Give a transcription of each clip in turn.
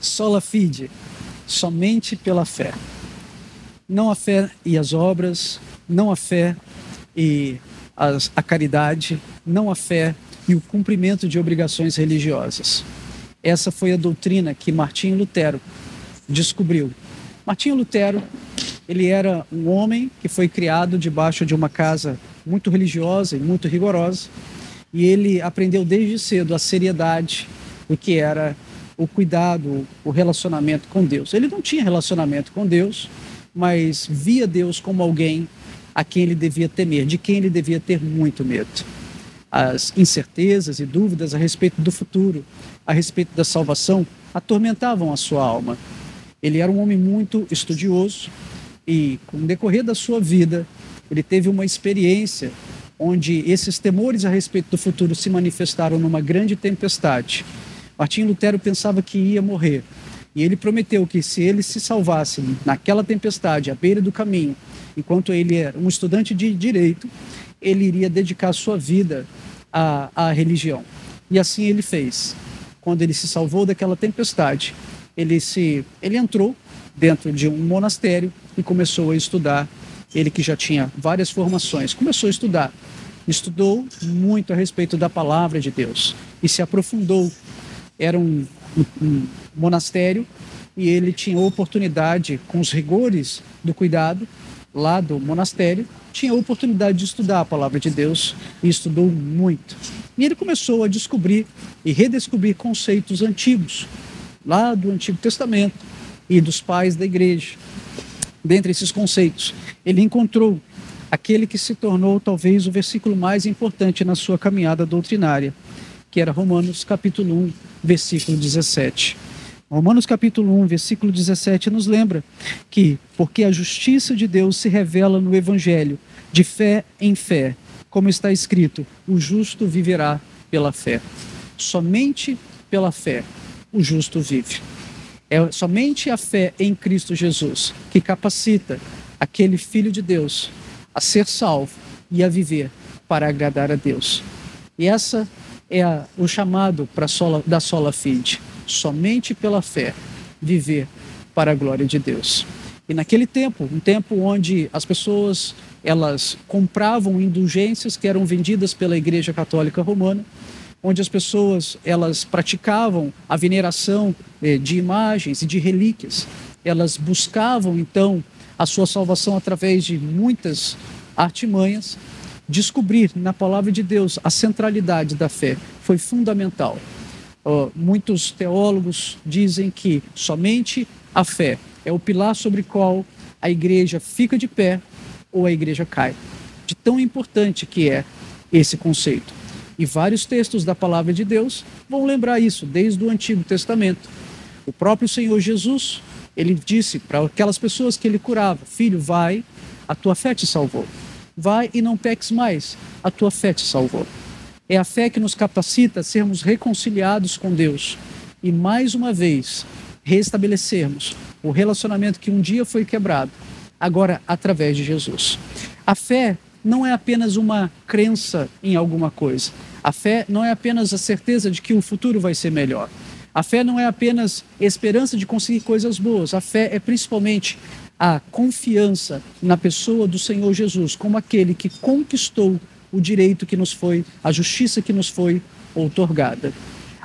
Sola fide, somente pela fé. Não a fé e as obras, não a fé e a caridade, não a fé e o cumprimento de obrigações religiosas. Essa foi a doutrina que Martinho Lutero descobriu. Martinho Lutero, ele era um homem que foi criado debaixo de uma casa muito religiosa e muito rigorosa, e ele aprendeu desde cedo a seriedade, o que era o cuidado, o relacionamento com Deus. Ele não tinha relacionamento com Deus, mas via Deus como alguém a quem ele devia temer, de quem ele devia ter muito medo. As incertezas e dúvidas a respeito do futuro, a respeito da salvação, atormentavam a sua alma. Ele era um homem muito estudioso e, com o decorrer da sua vida, ele teve uma experiência onde esses temores a respeito do futuro se manifestaram numa grande tempestade. Martinho Lutero pensava que ia morrer, e ele prometeu que se ele se salvasse naquela tempestade, à beira do caminho, enquanto ele era um estudante de direito, ele iria dedicar sua vida à religião. E assim ele fez. Quando ele se salvou daquela tempestade, ele entrou dentro de um monastério e começou a estudar. Ele que já tinha várias formações, começou a estudar. Estudou muito a respeito da palavra de Deus e se aprofundou. Era um monastério e ele tinha oportunidade, com os rigores do cuidado lá do monastério, tinha a oportunidade de estudar a palavra de Deus e estudou muito. E ele começou a descobrir e redescobrir conceitos antigos, lá do Antigo Testamento e dos pais da igreja. Dentre esses conceitos, ele encontrou aquele que se tornou talvez o versículo mais importante na sua caminhada doutrinária, que era Romanos capítulo 1, versículo 17. Romanos capítulo 1, versículo 17 nos lembra que, porque a justiça de Deus se revela no Evangelho, de fé em fé, como está escrito, o justo viverá pela fé. Somente pela fé o justo vive. É somente a fé em Cristo Jesus que capacita aquele Filho de Deus a ser salvo e a viver para agradar a Deus. E essa é o chamado da sola fide. Somente pela fé viver para a glória de Deus. E naquele tempo, um tempo onde as pessoas elas compravam indulgências que eram vendidas pela Igreja Católica Romana, onde as pessoas elas praticavam a veneração de imagens e de relíquias. Elas buscavam então a sua salvação através de muitas artimanhas. Descobrir na palavra de Deus a centralidade da fé foi fundamental. Muitos teólogos dizem que somente a fé é o pilar sobre o qual a igreja fica de pé ou a igreja cai. De tão importante que é esse conceito. E vários textos da palavra de Deus vão lembrar isso, desde o Antigo Testamento. O próprio Senhor Jesus, ele disse para aquelas pessoas que ele curava: filho, vai, a tua fé te salvou. Vai e não peques mais, a tua fé te salvou. É a fé que nos capacita a sermos reconciliados com Deus e, mais uma vez, restabelecermos o relacionamento que um dia foi quebrado, agora através de Jesus. A fé não é apenas uma crença em alguma coisa. A fé não é apenas a certeza de que o futuro vai ser melhor. A fé não é apenas esperança de conseguir coisas boas. A fé é principalmente a confiança na pessoa do Senhor Jesus como aquele que conquistou o direito que nos foi, a justiça que nos foi outorgada.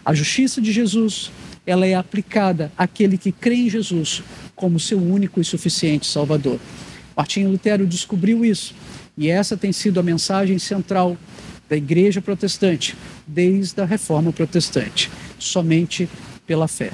A justiça de Jesus, ela é aplicada àquele que crê em Jesus como seu único e suficiente Salvador. Martinho Lutero descobriu isso, e essa tem sido a mensagem central da Igreja Protestante, desde a Reforma Protestante, somente pela fé.